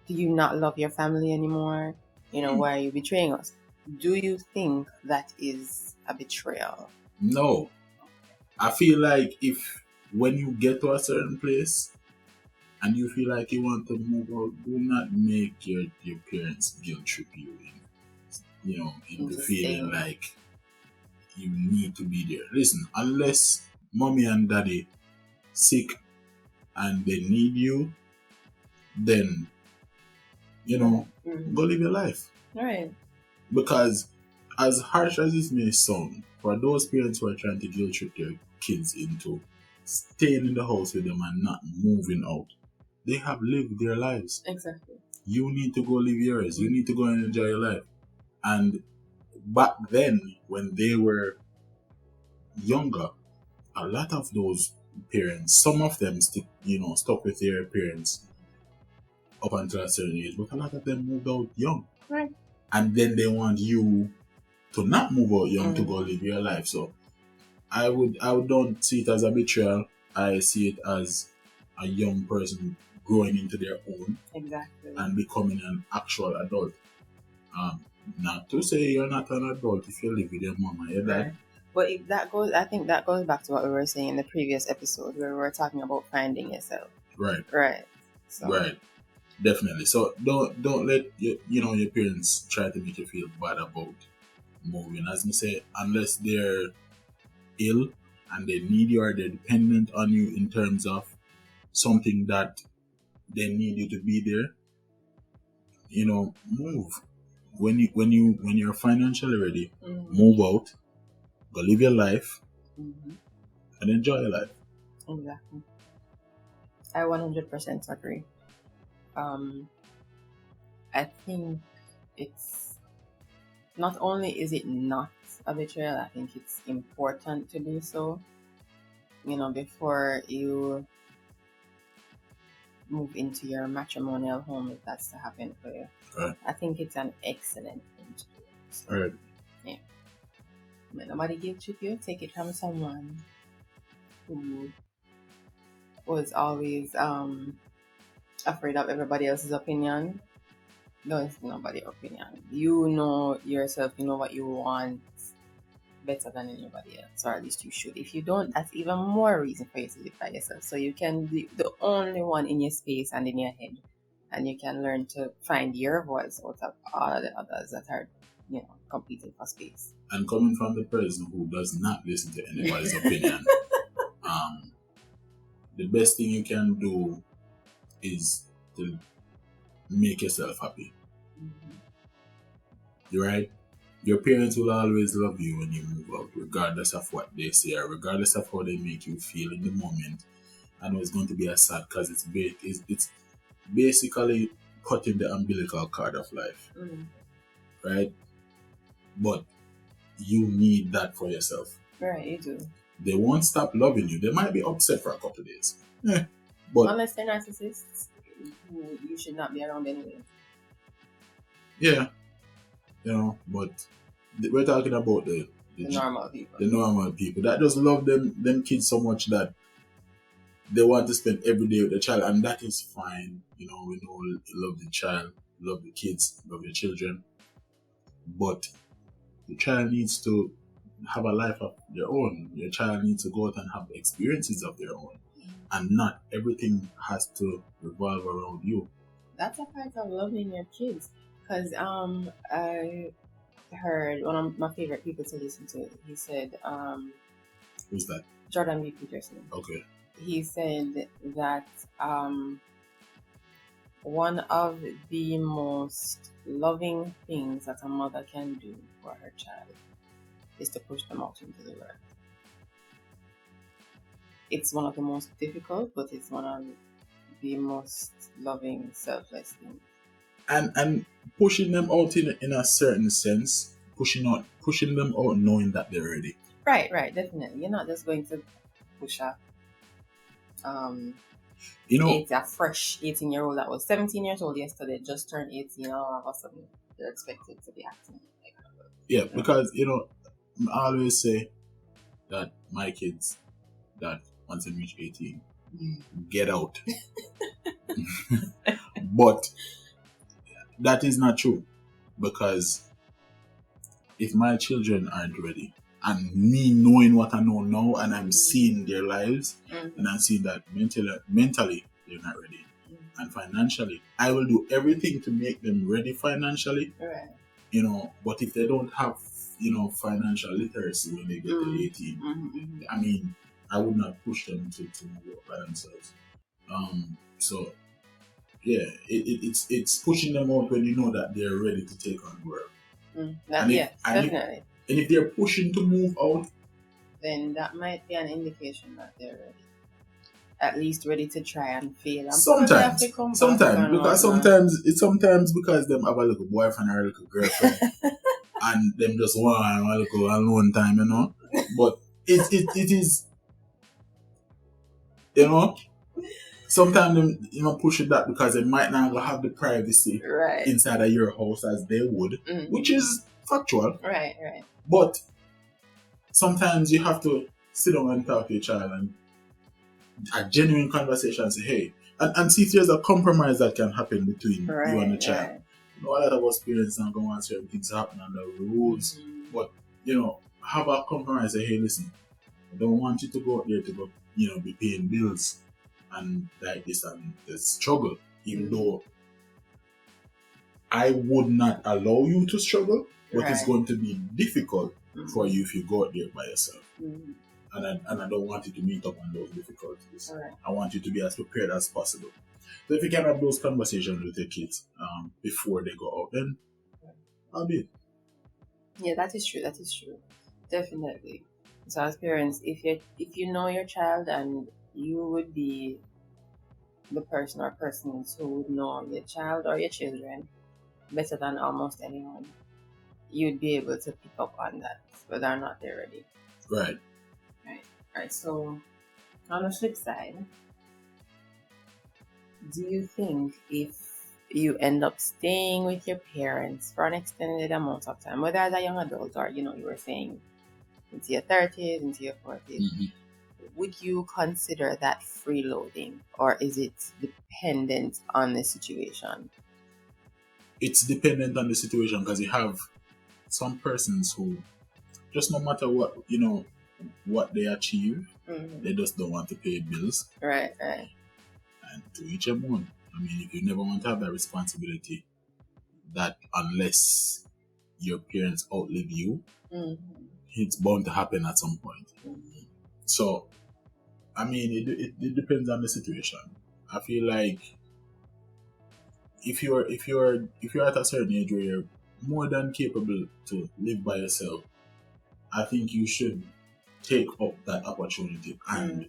Do you not love your family anymore? Why are you betraying us? Do you think that is a betrayal? No. I feel like when you get to a certain place and you feel like you want to move out, do not make your parents guilt trip you into feeling like you need to be there. Listen, unless mommy and daddy sick and they need you, then go live your life. Right. Because as harsh as this may sound, for those parents who are trying to guilt trip their kids into staying in the house with them and not moving out, they have lived their lives. Exactly. You need to go live yours. You need to go and enjoy your life. And back then, when they were younger, a lot of those parents, some of them stuck with their parents up until a certain age, but a lot of them moved out young. Right. And then they want you to not move out young to go live your life. So I don't see it as a betrayal. I see it as a young person growing into their own. Exactly. And becoming an actual adult. Not to say you're not an adult if you live with your mom or your dad. Right. But I think that goes back to what we were saying in the previous episode where we were talking about finding yourself. Right. Right. So. Right. Definitely. So don't let your parents try to make you feel bad about moving. As I say, unless they're ill and they need you or they're dependent on you in terms of something that they need you to be there, move. When you're financially ready, move out, go live your life, and enjoy your life. Exactly. I 100% agree. I think it's not only is it not a betrayal, I think it's important to do so. Before you move into your matrimonial home, if that's to happen for you. Right. I think it's an excellent thing to do. So, right. Yeah. When nobody gives you, take it from someone who was always afraid of everybody else's opinion. No, it's nobody's opinion. You know yourself, you know what you want better than anybody else, or at least you should. If you don't, that's even more reason for you to live by yourself. So you can be the only one in your space and in your head, and you can learn to find your voice out of all the others that are, competing for space. And coming from the person who does not listen to anybody's opinion, the best thing you can do is to make yourself happy. You're right. Your parents will always love you when you move out, regardless of what they say or regardless of how they make you feel in the moment. I know it's going to be a sad because it's basically cutting the umbilical cord of life, right? But you need that for yourself. Right, you do. They won't stop loving you. They might be upset for a couple of days. But unless they're narcissists, who you should not be around anyway. Yeah. But we're talking about the normal people. The normal people that just love them kids so much that they want to spend every day with the child, and that is fine. We know you love the child, love the kids, love your children, but the child needs to have a life of their own. Your child needs to go out and have experiences of their own, and not everything has to revolve around you. That's a part of loving your kids. Because I heard one of my favorite people to listen to, he said... Who's that? Jordan B. Peterson. Okay. He said that One of the most loving things that a mother can do for her child is to push them out into the world. It's one of the most difficult, but it's one of the most loving, selfless things. And pushing them out in a certain sense, pushing them out knowing that they're ready. Right, definitely. You're not just going to push a a fresh 18-year-old that was 17 years old yesterday, just turned 18, all of a sudden they're expected to be acting like that. Yeah, because I always say that my kids that once they reach 18, get out. But that is not true, because if my children aren't ready, and me knowing what I know now, and I'm seeing their lives, and I'm seeing that mentally they're not ready, and financially, I will do everything to make them ready financially. Right. But if they don't have financial literacy when they get to 18, I mean, I would not push them to move up by themselves. So yeah, it's pushing them out when you know that they're ready to take on the world. Definitely. And if they're pushing to move out, then that might be an indication that they're ready. At least ready to try and fail. And sometimes because them have a little boyfriend or a little girlfriend, and them just want a little alone time, But it is, sometimes them push it that because they might not have the privacy inside of your house as they would, which is factual. Right. But sometimes you have to sit down and talk to your child and a genuine conversation and say, hey, and see if there's a compromise that can happen between you and the child. A lot of us parents are going to want certain things to happen under rules, but have a compromise. Say, hey, listen, I don't want you to go out there to go, be paying bills and like this and the struggle, even though I would not allow you to struggle, but it's going to be difficult for you if you go out there by yourself. And I don't want you to meet up on those difficulties. I want you to be as prepared as possible. So if you can have those conversations with your kids before they go out, then I'll be it. Yeah, that is true. Definitely. So as parents, if you know your child and you would be the person or persons who would know your child or your children better than almost anyone, you'd be able to pick up on that, whether or not they're ready. Right. So on the flip side, do you think if you end up staying with your parents for an extended amount of time, whether as a young adult or you were saying into your 30s, into your 40s, would you consider that freeloading, or is it dependent on the situation? It's dependent on the situation, because you have some persons who just no matter what they achieve, they just don't want to pay bills. Right. And to each their own. I mean, if you never want to have that responsibility, that unless your parents outlive you, it's bound to happen at some point. So, I mean, it depends on the situation. I feel like if you're at a certain age where you're more than capable to live by yourself, I think you should take up that opportunity and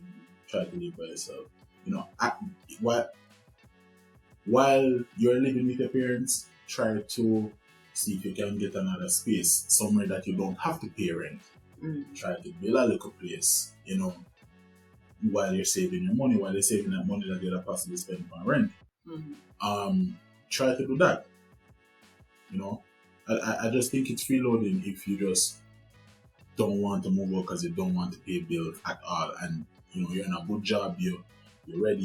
try to live by yourself. While you're living with your parents, try to see if you can get another space somewhere that you don't have to pay rent. Try to build a little place, while you're saving your money, while you're saving that money that you'll possibly spend on rent. Try to do that. I just think it's freeloading if you just don't want to move out because you don't want to pay bills at all, and you're in a good job, you're ready,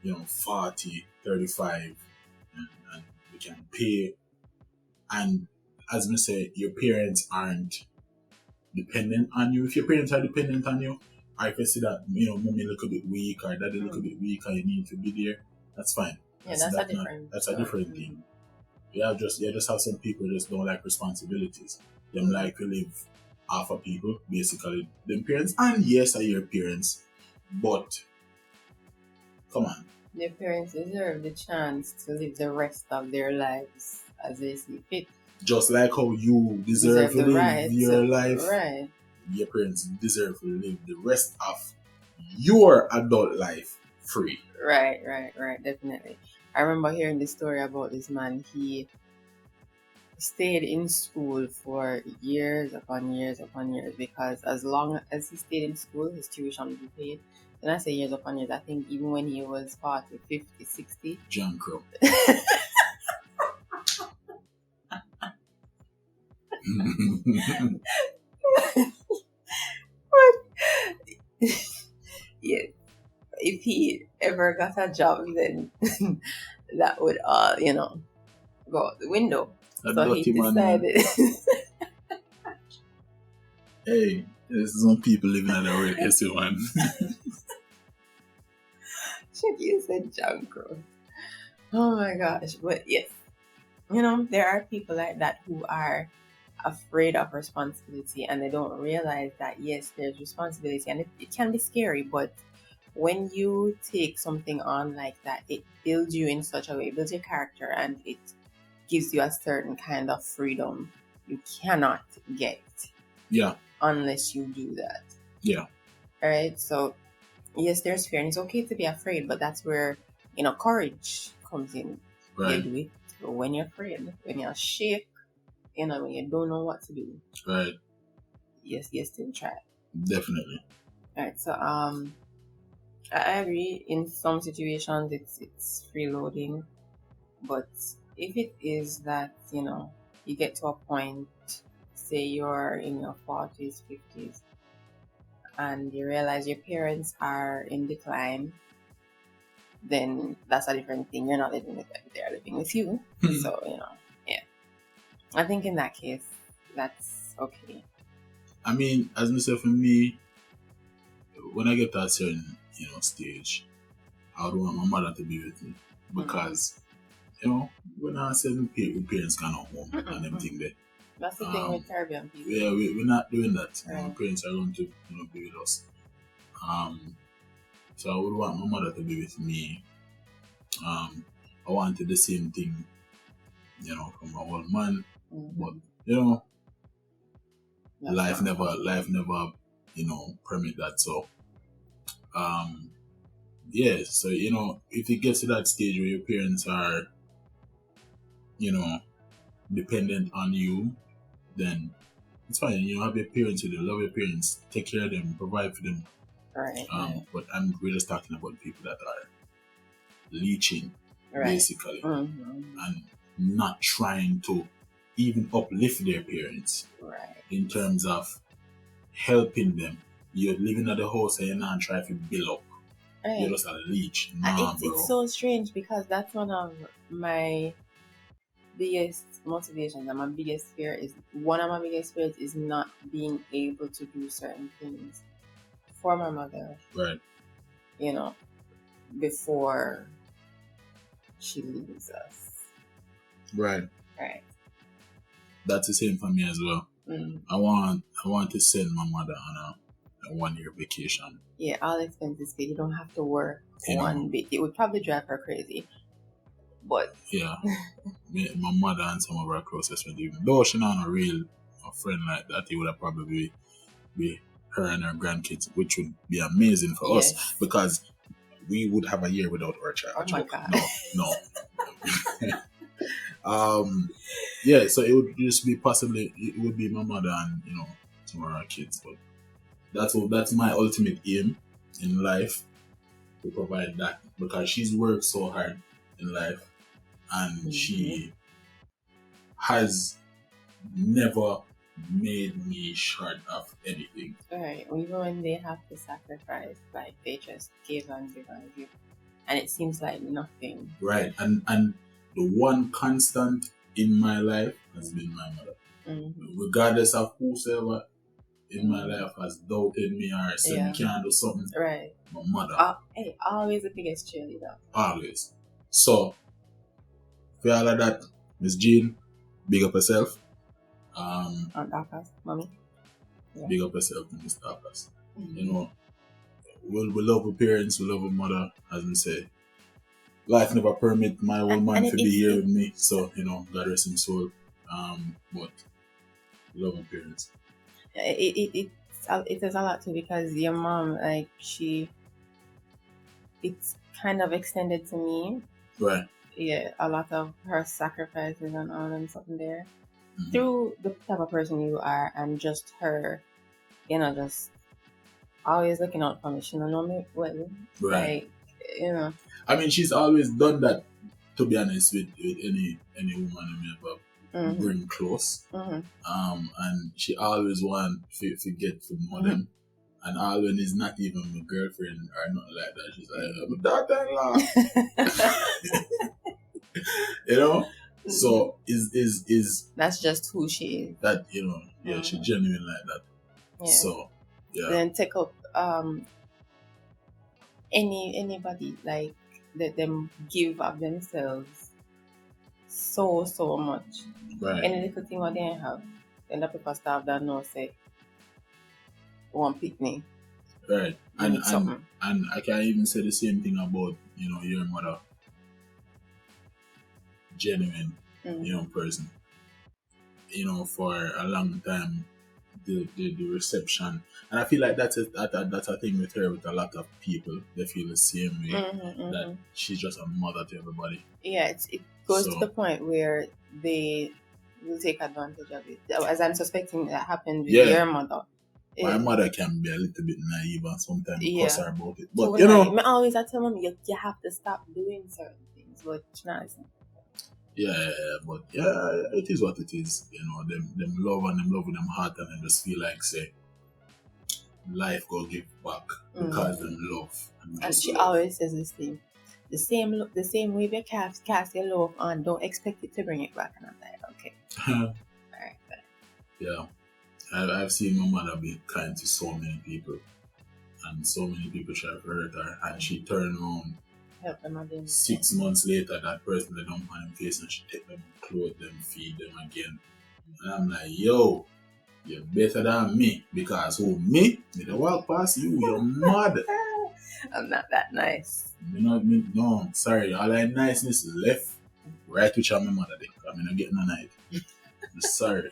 you're 40, 35, and you can pay. And as I say, your parents aren't dependent on you. If your parents are dependent on you, or if you see that mommy a little bit weak or daddy a little bit weak and you need to be there, that's fine. Yeah, that's a different thing. You just have some people just don't like responsibilities. Them like to live off of people, basically them parents. And yes, are your parents, but come on, Their parents deserve the chance to live the rest of their lives as they see fit. Just like how you deserve Deserve to the live right your to, life, right, your parents deserve to live the rest of your adult life free. right, definitely. I remember hearing the story about this man. He stayed in school for years upon years upon years because as long as he stayed in school, his tuition would be paid. And I say years upon years, I think even when he was 40, 50, 60. John Crow. Yeah, if he ever got a job, then that would all, go out the window. A So he dirty man, man. decided. Hey, there's some people living at the real estate one. Check, you said John Crow. Oh my gosh. But yes, there are people like that who are afraid of responsibility and they don't realize that yes, there's responsibility and it can be scary, but when you take something on like that, it builds you in such a way, it builds your character, and it gives you a certain kind of freedom you cannot get Yeah. unless you do that. Yeah. Alright, so yes, there's fear and it's okay to be afraid, but that's where courage comes in. Right. You do it when you're afraid, when you're shaky, when you don't know what to do. Right. Yes, still try. Definitely. Alright, so I agree. In some situations, it's freeloading, but if it is that you get to a point, say you're in your 40s, 50s, and you realize your parents are in decline, then that's a different thing. You're not living with them; they're living with you. So yeah. I think in that case, that's okay. I mean, as I said, for me, when I get to a certain stage, I would want my mother to be with me because when I said parents can not home and them thing there. That's the thing with Caribbean people. Yeah, we're not doing that. Right. Our parents are going to be with us. So I would want my mother to be with me. I wanted the same thing, from my old man. But life never permit that. So yeah, so if it gets to that stage where your parents are dependent on you, then it's fine. Have your parents with you, love your parents, take care of them, provide for them. Right. But we're just talking about people that are leeching, basically, and not trying to even uplift their parents, in terms of helping them. You're living at the house and you're not trying to build up. Right. You're just a leech. It's so strange because that's one of my biggest motivations and my biggest fear is not being able to do certain things for my mother. Right. Before she leaves us. Right. Right. That's the same for me as well. I want to send my mother on a 1-year vacation. Yeah, all expenses paid. You don't have to work one bit. It would probably drive her crazy. But yeah, my mother and some of our closest friends, even though she's not a friend like that, it would have probably be her and her grandkids, which would be amazing for us because we would have a year without our child. Oh my God. No. Yeah, so it would just be it would be my mother and some of our kids, but that's my ultimate aim in life, to provide that, because she's worked so hard in life and she has never made me short of anything. Right. Even when they have to sacrifice, like they just give and give and give, and it seems like nothing. Right. And the one constant in my life has been my mother. Regardless of whosoever in my life has doubted me or said me can't do something. Right. My mother. Always the biggest cheerleader. Always. So, for all of that, Miss Jean, big up yourself. Aunt Darkas, mommy. Yeah. Big up yourself, Miss Darkas. We love our parents, we love our mother, as we say. life never permit my old man and to be here with me. So, God rest his soul. But love my parents. It is a lot too, because your mom, like, it's kind of extended to me. Right. Yeah, a lot of her sacrifices and all and something there. Mm-hmm. Through the type of person you are, and just her, just always looking out for me. She don't know me well. Right. Like, I mean, she's always done that, to be honest, with any woman I ever bring close. And she always want to get to know them. And all when it's not even my girlfriend or nothing like that, she's like, I'm a daughter-in-law. So is that's just who she is. That she's genuine like that. Yeah. So then take up anybody, like, let them give of themselves so much. Right. Any little thing what they have, then the people start that know say won't pick me. Right. And I can even say the same thing about your mother. Genuine, person. For a long time, the reception, and I feel like that's a thing with her. With a lot of people, they feel the same way, that she's just a mother to everybody. Yeah, it goes to the point where they will take advantage of it, as I'm suspecting that happened with your mother. My mother can be a little bit naive and sometimes cuss her about it, but I always tell mom you have to stop doing certain things, but not. Yeah, but it is what it is. Them love and them love with them heart, and I just feel like say life go give back because them love. And she always says this thing: the same way you cast your love on, don't expect it to bring it back. And I'm like, okay, all right. Yeah, I've seen my mother be kind to so many people, and so many people try to hurt her, and she turned around. Help them again. 6 months later, that person they don't find face, and she take them, clothe them, feed them again. And I'm like, yo, you're better than me, because who me? Me the walk past you, you're mad. I'm not that nice. No, sorry, all that niceness is left right which I'm my mother. I'm not getting a night. I'm sorry.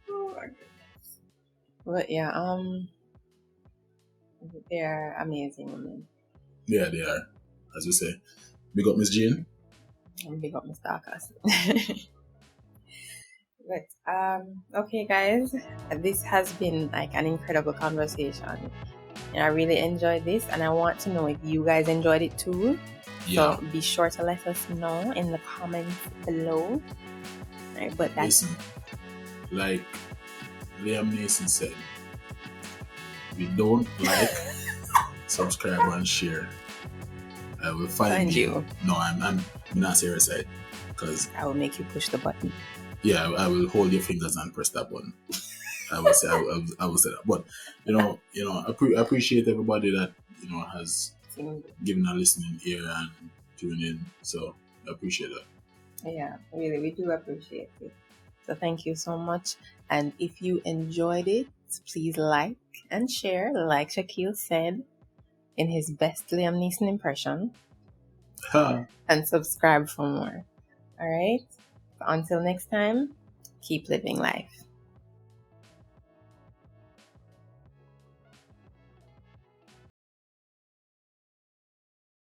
Oh my goodness. But yeah, they're amazing women. Yeah, they are. As we say, big up Miss Jean. And big up Mr. Akas. But okay, guys, this has been like an incredible conversation, and I really enjoyed this, and I want to know if you guys enjoyed it too. Yeah. So be sure to let us know in the comments below. Right, but that's listen, like Liam Mason said, if you don't like, subscribe and share, I will find you. No, I'm not serious, because I will make you push the button. Yeah, I will hold your fingers and press that button. I will say that. But I appreciate everybody that has given a listening ear and tuning in. So I appreciate that. Yeah, really, we do appreciate it. So thank you so much. And if you enjoyed it, please like and share, like Shaquille said in his best Liam Neeson impression. And subscribe for more. All right? Until next time, keep living life.